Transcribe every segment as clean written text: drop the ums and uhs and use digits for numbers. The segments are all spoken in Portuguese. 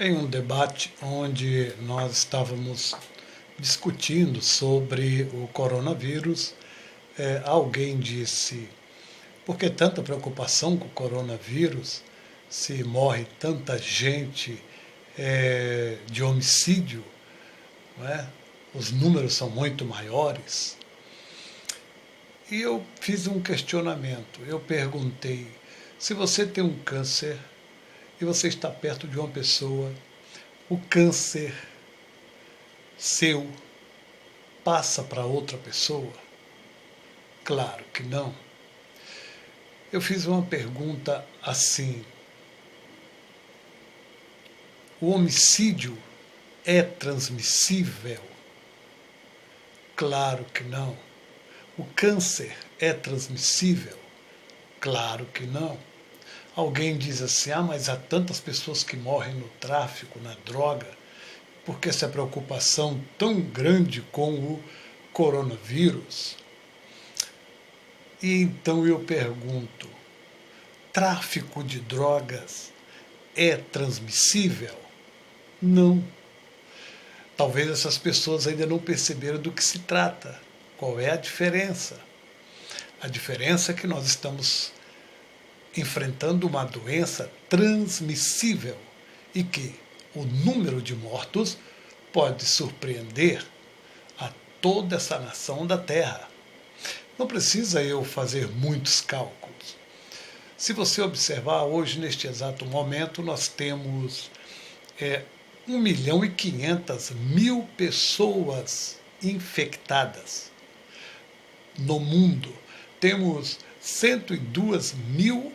Em um debate onde nós estávamos discutindo sobre o coronavírus, alguém disse: por que tanta preocupação com o coronavírus, se morre tanta gente de homicídio, não é? Os números são muito maiores. E eu fiz um questionamento, eu perguntei: se você tem um câncer e você está perto de uma pessoa, o câncer seu passa para outra pessoa? Claro que não. Eu fiz uma pergunta assim: o homicídio é transmissível? Claro que não. O câncer é transmissível? Claro que não. Alguém diz assim: mas há tantas pessoas que morrem no tráfico, na droga, por que essa preocupação tão grande com o coronavírus? E então eu pergunto: tráfico de drogas é transmissível? Não. Talvez essas pessoas ainda não perceberam do que se trata. Qual é a diferença? A diferença é que nós estamos enfrentando uma doença transmissível e que o número de mortos pode surpreender a toda essa nação da Terra. Não precisa eu fazer muitos cálculos. Se você observar, hoje, neste exato momento, nós temos 1.500.000 pessoas infectadas no mundo. Temos 102.000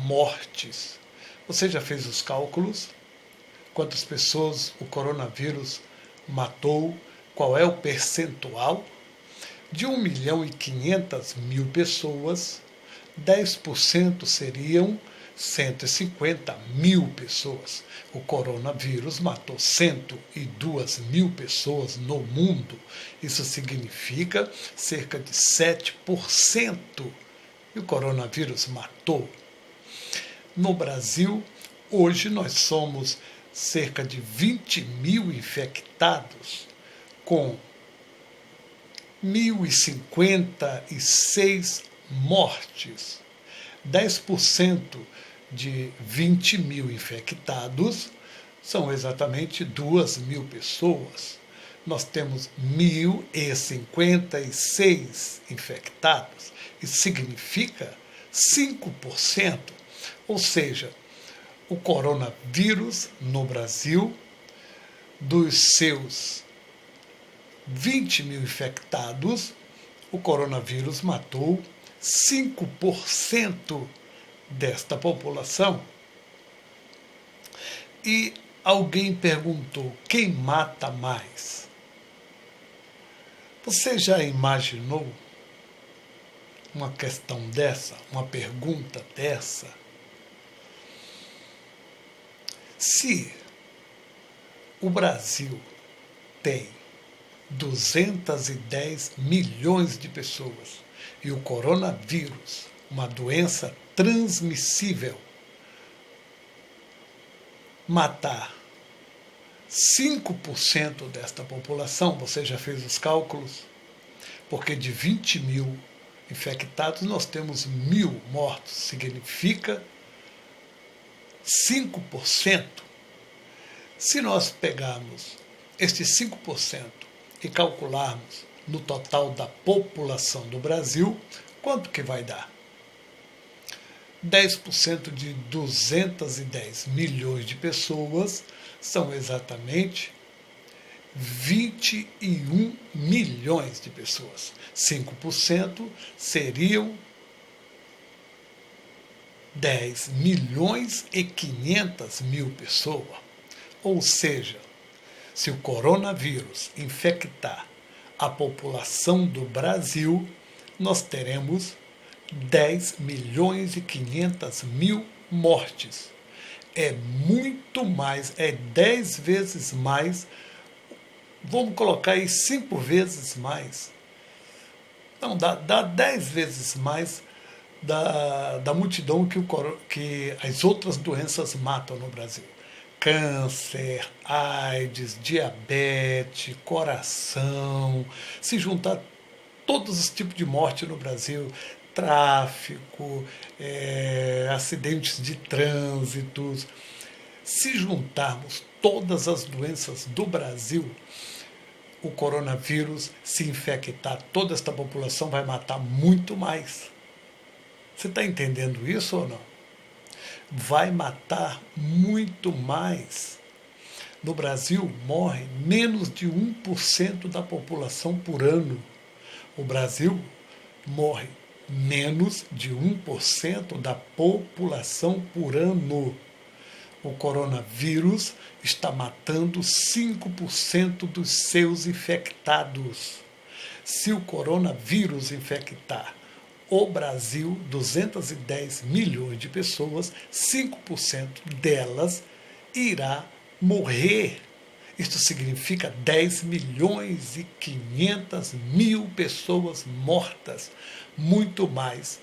mortes. Você já fez os cálculos? Quantas pessoas o coronavírus matou? Qual é o percentual? De 1.500.000 pessoas, 10% seriam 150.000 pessoas. O coronavírus matou 102.000 pessoas no mundo. Isso significa cerca de 7%. E o coronavírus matou. No Brasil, hoje nós somos cerca de 20.000 infectados, com 1.056 mortes. 10% de 20.000 infectados são exatamente 2.000 pessoas. Nós temos 1.056 infectados. Isso significa 5%. Ou seja, o coronavírus no Brasil, dos seus 20.000 infectados, o coronavírus matou 5% desta população. E alguém perguntou: quem mata mais? Você já imaginou uma questão dessa, uma pergunta dessa? Se o Brasil tem 210 milhões de pessoas e o coronavírus, uma doença transmissível, matar 5% desta população, você já fez os cálculos? Porque de 20.000 infectados nós temos 1.000 mortos, significa 5%. Se nós pegarmos estes 5% e calcularmos no total da população do Brasil, quanto que vai dar? 10% de 210 milhões de pessoas são exatamente 21 milhões de pessoas. 5% seriam 10.500.000 pessoas. Ou seja, se o coronavírus infectar a população do Brasil, nós teremos 10.500.000 mortes. É muito mais, é 10 vezes mais, vamos colocar aí 5 vezes mais. Não, dá 10 vezes mais da multidão que as outras doenças matam no Brasil. câncer, AIDS, diabetes, coração, se juntar todos os tipos de morte no Brasil, tráfico, acidentes de trânsito, se juntarmos todas as doenças do Brasil, o coronavírus, se infectar toda esta população, vai matar muito mais. Você está entendendo isso ou não? Vai matar muito mais. No Brasil, morre menos de 1% da população por ano. O Brasil morre menos de 1% da população por ano. O coronavírus está matando 5% dos seus infectados. Se o coronavírus infectar o Brasil, 210 milhões de pessoas, 5% delas irá morrer. Isto significa 10 milhões e 500 mil pessoas mortas. Muito mais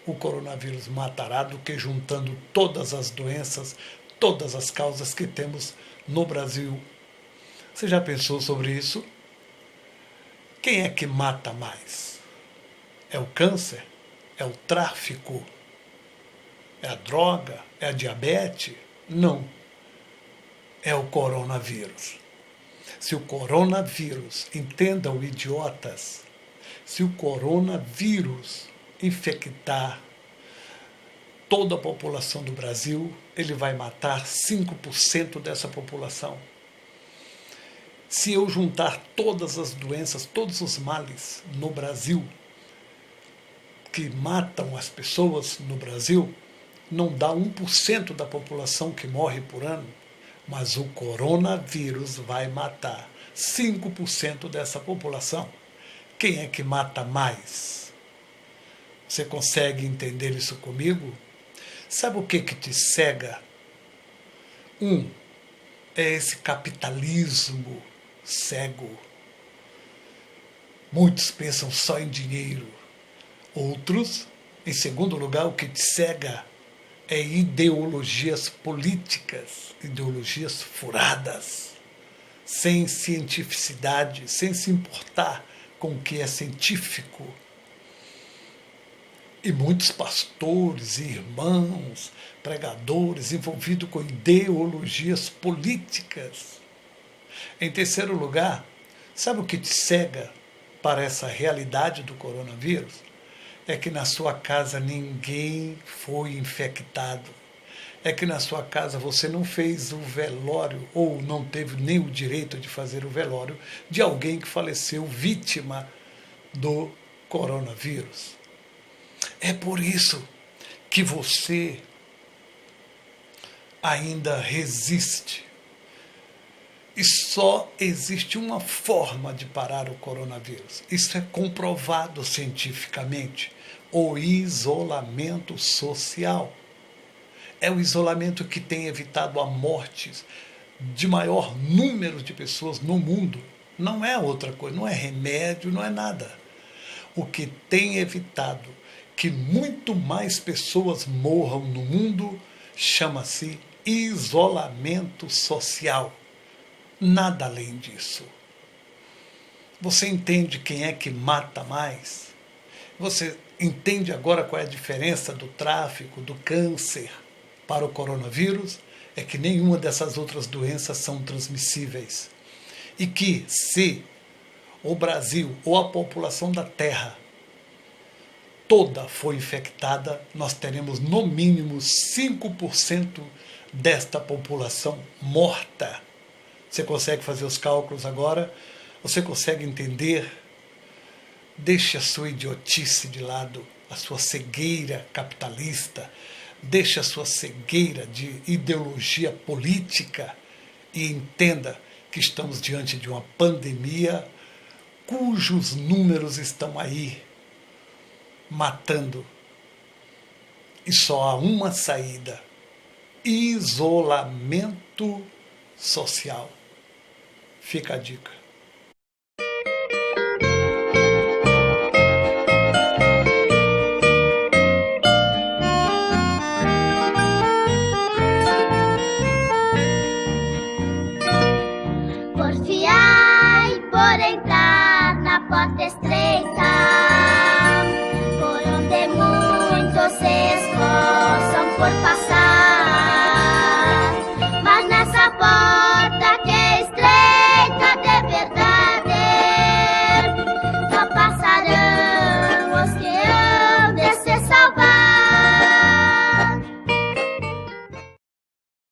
o coronavírus matará do que juntando todas as doenças, todas as causas que temos no Brasil. Você já pensou sobre isso? Quem é que mata mais? É o câncer? É o tráfico? É a droga? É a diabetes? Não. É o coronavírus. Se o coronavírus, entendam idiotas, se o coronavírus infectar toda a população do Brasil, ele vai matar 5% dessa população. Se eu juntar todas as doenças, todos os males no Brasil, que matam as pessoas no Brasil, não dá 1% da população que morre por ano, mas o coronavírus vai matar 5% dessa população. Quem é que mata mais? Você consegue entender isso comigo? Sabe o que te cega? É esse capitalismo cego. Muitos pensam só em dinheiro. Outros, em segundo lugar, o que te cega é ideologias políticas, ideologias furadas, sem cientificidade, sem se importar com o que é científico. E muitos pastores, irmãos, pregadores envolvidos com ideologias políticas. Em terceiro lugar, sabe o que te cega para essa realidade do coronavírus? É que na sua casa ninguém foi infectado. É que na sua casa você não fez o velório, ou não teve nem o direito de fazer o velório, de alguém que faleceu vítima do coronavírus. É por isso que você ainda resiste. E só existe uma forma de parar o coronavírus. Isso é comprovado cientificamente. O isolamento social. É o isolamento que tem evitado a morte de maior número de pessoas no mundo. Não é outra coisa, não é remédio, não é nada. O que tem evitado que muito mais pessoas morram no mundo chama-se isolamento social. Nada além disso. Você entende quem é que mata mais? Você entende agora qual é a diferença do tráfico, do câncer para o coronavírus? É que nenhuma dessas outras doenças são transmissíveis. E que se o Brasil ou a população da Terra toda for infectada, nós teremos no mínimo 5% desta população morta. Você consegue fazer os cálculos agora? Você consegue entender? Deixe a sua idiotice de lado, a sua cegueira capitalista, deixe a sua cegueira de ideologia política e entenda que estamos diante de uma pandemia cujos números estão aí matando. E só há uma saída: isolamento social. Fica a dica. por passar.